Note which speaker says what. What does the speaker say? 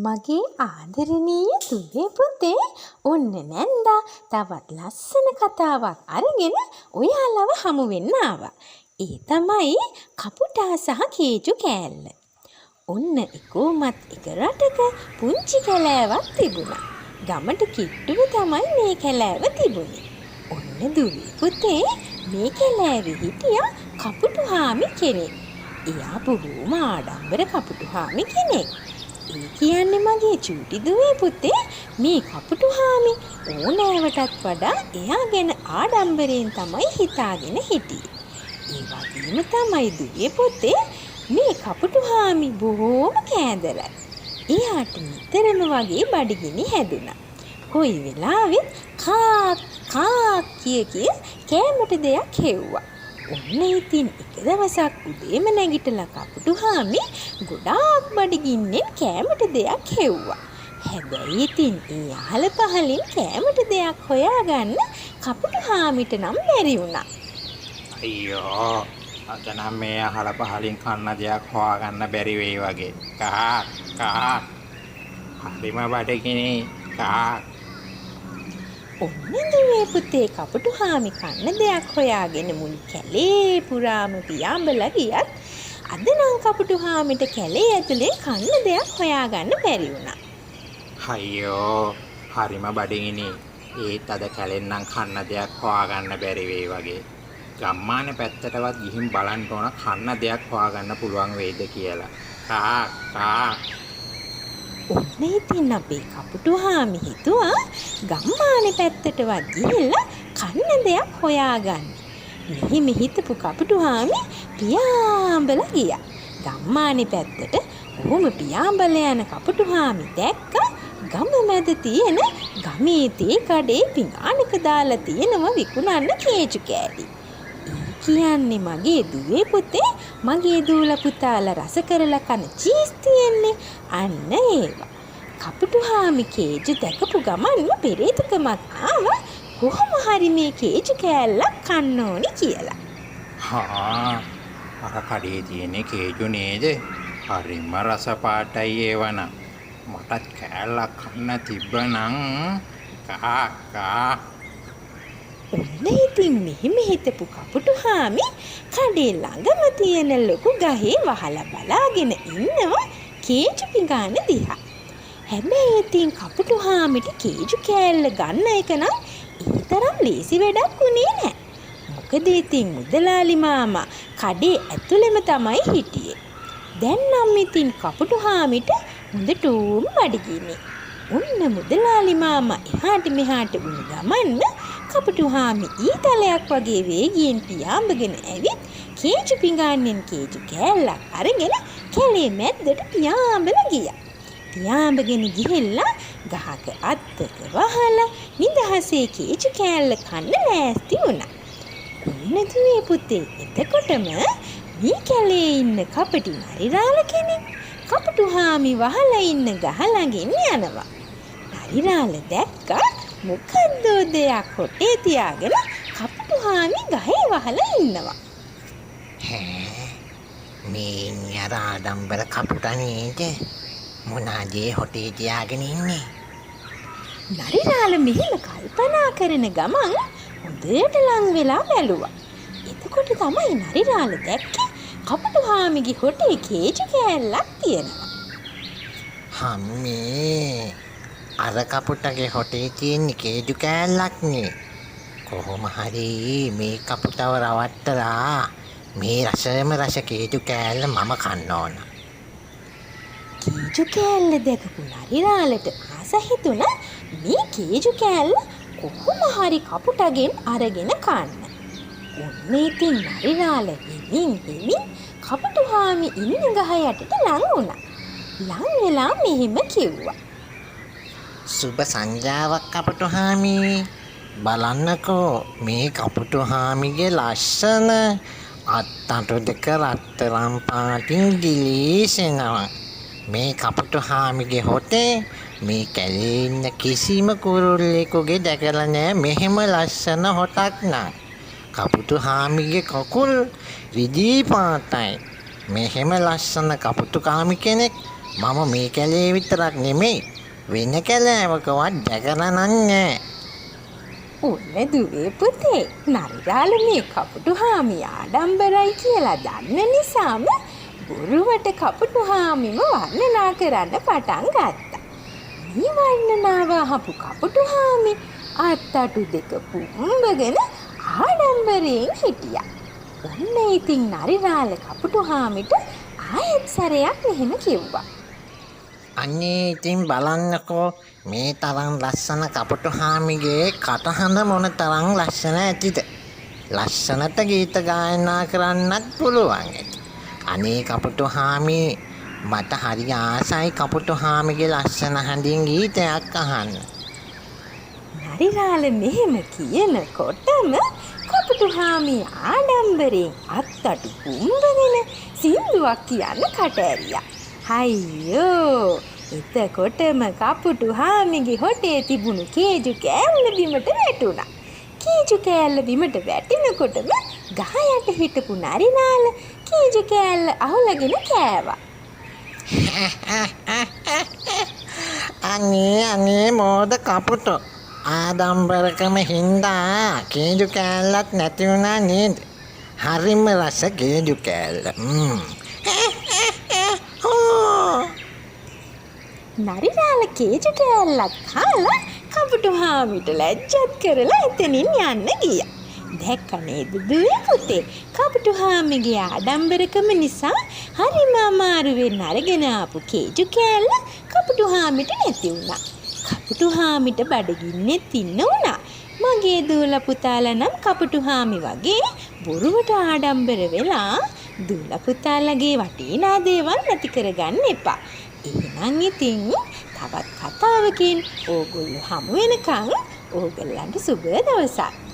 Speaker 1: මගේ ආදරණීය දුවේ පුතේ ඔන්න නැන්දා තවත් ලස්සන කතාවක් අරගෙන ඔයාලව හමු වෙන්න ආවා. ඒ තමයි කපුටා සහ කේජු කෑල්ල. ඔන්න එකෝමත් එක රටක පුංචි කැලෑවක් තිබුණා. ගමට කිට්ටුව තමයි මේ කැලෑව තිබුණේ. ඔන්න දුවේ පුතේ මේ කැලෑවේ හිටියා කපුටුහාමි කෙනෙක්. එයා බොහෝම ආඩම්බර කපුටුහාමි කෙනෙක්. ඒ කියන්නේ මගේ චූටි දුවේ පුතේ මේ කපුටුහාමි ඕනෑවටත් වඩා එයා ගැන ආඩම්බරයෙන් තමයි හිතාගෙන හිටියේ. ඒ වගේම තමයි දුවේ පුතේ මේ කපුටුහාමි බොහෝම කෑදරයි. එයාට නිතරම වගේ බඩගිනි හැදුනා. කොයි වෙලාවෙත් කාක් කාක් කිය කෑමට දෙයක් හෙව්වා. ඔන්න ඉතින් එක දවසක් උදේම නැගිටලා කපුටුහාමි ගොඩාක් බඩගින්නෙන් කෑමට දෙයක් හෙව්වා. හැබැයි ඉතින් ඒ අහල පහලින් කෑමට දෙයක් හොයාගන්න කපුටුහාමිට නම් බැරි වුණා.
Speaker 2: අයියෝ අද නම් මේ අහල පහලින් කන්න දෙයක් හොයාගන්න බැරි වෙයි වගේ. කාක් කාක් හරිම බඩගිනි කාක්.
Speaker 1: ඔන්න දුවේ පුතේ කපුටුහාමි කන්න දෙයක් හොයාගෙන මුළු කැලේ පුරාම පියාඹලා ගියත් අද නම් කපුටුහාමිට කැලේ ඇතුලේ කන්න දෙයක් හොයාගන්න බැරි වුණා.
Speaker 2: අයියෝ හරිම බඩගිනි. ඒත් අද කැලෙන් නම් කන්න දෙයක් හොයාගන්න බැරි වෙයි වගේ. ගම්මාන පැත්තටවත් ගිහින් බලන්න ඕන කන්න දෙයක් හොයාගන්න පුළුවන් වෙයිද කියලා. කාක් කාක්.
Speaker 1: ඔන්න ඉතින් අපේ කපුටුහාමි හිතුවා ගම්මානේ පැත්තටවත් ගිහිල්ලා කන්න දෙයක් හොයාගන්න. මෙහෙම හිතපු කපුටුහාමි පියාඹලා ගියා. ගම්මානේ පැත්තට ඔහොම පියාඹලා යන කපුටුහාමි දැක්කා ගම මැද තියෙන ගමේ තේ කඩේ පිඟානක දාලා තියෙනවා විකුණන්න කේජු කෑලි. කියන්නේ මගේ දුවේ පුතේ මගේ දූලා පුතාලා රස කරලා කන චීස් තියෙන්නේ අන්න ඒවා. කපුටුහාමි කේජු දැකපු ගමන්ම පෙරේතකමක් ආවා කොහොම හරි මේ කේජු කෑල්ලක් කන්න ඕනි කියලා.
Speaker 2: අර කඩේ තියෙන කේජු නේද? හරිම රස පාටයි ඒවන. මටත් කෑල්ලක් කන්න තිබ්බනම් කාකා.
Speaker 1: ඔන්න ඉතින් මෙහෙම හිතපු කපුටුහාමි කඩේ ළඟම තියෙන ලොකු ගහේ වහලා බලාගෙන ඉන්නවා කේජු පිඟාන දිහා. හැබැයි ඉතින් කපුටුහාමිට කේජු කෑල්ල ගන්න එක නම් ඒ තරම් ලේසි වැඩක් උනේ නැහැ. මොකද ඉතින් මුදලාලි මාමා කඩේ ඇතුළෙම තමයි හිටියේ. දැන් නම් ඉතින් කපුටුහාමිට හොඳටම බඩගිනි. ඔන්න මුදලාලි මාමා එහාට මෙහාට වුණ ගමන්න කපුටුහාමි ඊතලයක් වගේ වේගයෙන් පියාඹගෙන ඇවිත් කේජු පිඟානෙන් කේජු කෑල්ලක් අරගෙන කැලේ මැද්දට පියාඹලා ගියා. පියාඹගෙන ගිහිල්ලා ගහක අත්තක වහලා නිදහසේ කේජු කෑල්ල කන්න ලෑස්ති වුණා. ඔන්න දුවේ පුතේ එතකොටම මේ කැලේ ඉන්න කපටි නරිරාල කෙනෙක් කපුටුහාමි වහලා ඉන්න ගහ ළඟින් යනවා. නරිරාල දැක්කා මොකද්ද දෙයක් හොටේ තියාගෙන කපුටුහාමි ගහේ වහලා ඉන්නවා.
Speaker 3: මේ නියර ආඩම්බර කපුටා නේද? මොනවාද හොටේ තියාගෙන ඉන්නේ?
Speaker 1: නරිරාල මෙහෙම කල්පනා කරන ගමන් හොඳට ලං වෙලා බැලුවා. එතකොට තමයි නරිරාල දැක්කේ කපුටුහාමිගේ හොටේ කේජු කෑල්ලක් තියෙනවා.
Speaker 3: හම්මේ අර කපුටගේ හොටේ තියෙන කේජු කෑල්ලක් නේ. කොහොම හරි මේ කපුටව රවට්ටලා මේ රසම රස කේජු කෑල්ල මම කන්න ඕන.
Speaker 1: කේජු කෑල්ල දැකපු නරිරාලට ආස හිතුණා මේ කේජු කෑල්ල කොහොම හරි කපුටගෙන් අරගෙන කන්න. ඔන්න ඉතින් නරිරාල හිමින් කපුටුහාමි ඉන්න ගහ යටට ලං වුණා. ලං වෙලා මෙහෙම කිව්වා.
Speaker 3: සුබ සංජාවක් කපුටුහාමි. බලන්නකෝ මේ කපුටුහාමිගේ ලස්සන අත්තටු දෙක රත්තරන් පාටින් දිලිසෙනවා. මේ කපුටුහාමිගේ හොටේ මේ කැලේ ඉන්න කිසිම කුරුල්ලෙකුගේ දැකලා නෑ මෙහෙම ලස්සන හොටක් නම්. කපුටුහාමිගේ කකුල් රිදී පාටයි. මෙහෙම ලස්සන කපුටුකාමි කෙනෙක් මම මේ කැලේ විතරක් නෙමෙයි වෙන කැලෑවකවත් දැකලා නෑ.
Speaker 1: ඔන්න දුවේ පුතේ නරිරාල මේ කපුටු හාමි ආඩම්බරයි කියලා දන්න නිසාම බොරුවට කපුටු හාමිම වර්ණනා කරන්න පටන් ගත්තා. මේ වර්ණනාව අහපු කපුටු හාමි අත්තටු දෙක පුම්බගෙන ආඩම්බරයෙන් හිටියා. ඔන්න ඉතින් නරිරාල කපුටු හාමිට ආයෙත් සැරයක් මෙහෙම කිව්වා.
Speaker 3: අනේ ඉතින් බලන්නකෝ මේ තරම් ලස්සන කපුටු හාමිගේ කටහඬ මොන තරම් ලස්සන ඇතිද? ලස්සනට ගීත ගායනා කරන්නත් පුළුවන් ඇති. අනේ කපුටු හාමි මට හරි ආසයි කපුටු හාමිගේ ලස්සන හඬින් ගීතයක් අහන්න.
Speaker 1: නරිරාල මෙහෙම කියනකොටම කපුටු හාමි ආඩම්බරයෙන් අත්තටු පුම්බගෙන සින්දුවක් කියන්න කට ඇරියා. අයියෝ! එතකොටම කපුටු හාමිගේ හොටේ තිබුණු කේජු කෑල්ල බිමට වැටුණා. කේජු කෑල්ල බිමට වැටෙනකොටම ගහ යට හිටපු නරිරාල කේජු කෑල්ල අහුලගෙන කෑවා.
Speaker 3: අනේ මෝද කපුටෝ ආඩම්බරකම හින්දා කේජු කෑල්ලක් නැති වුණා නේද? හරිම රස කේජු කෑල්ල.
Speaker 1: නරිරාල කේජු කෑල්ලක් කාලා කපුටු හාමිට ලැජ්ජත් කරලා එතනින් යන්න ගියා. දැක්ක නේද දුවේ පුතේ? කපුටු හාමිගේ ආඩම්බරකම නිසා හරිම අමාරුවෙන් අරගෙන ආපු කේජු කෑල්ල කපුටු හාමිට නැති වුණා. කපුටු හාමිට බඩගින්නෙත් ඉන්න වුණා. මගේ දූල පුතාලා නම් කපුටු හාමි වගේ බොරුවට ආඩම්බර වෙලා දූල පුතාලගේ වටිනා දේවල් නැති කරගන්න එපා. එහෙනම් ඉතින් තවත් කතාවකින් ඕගොල්ලෝ හමු වෙනකන් ඕගොල්ලන්ට සුබ දවසක්.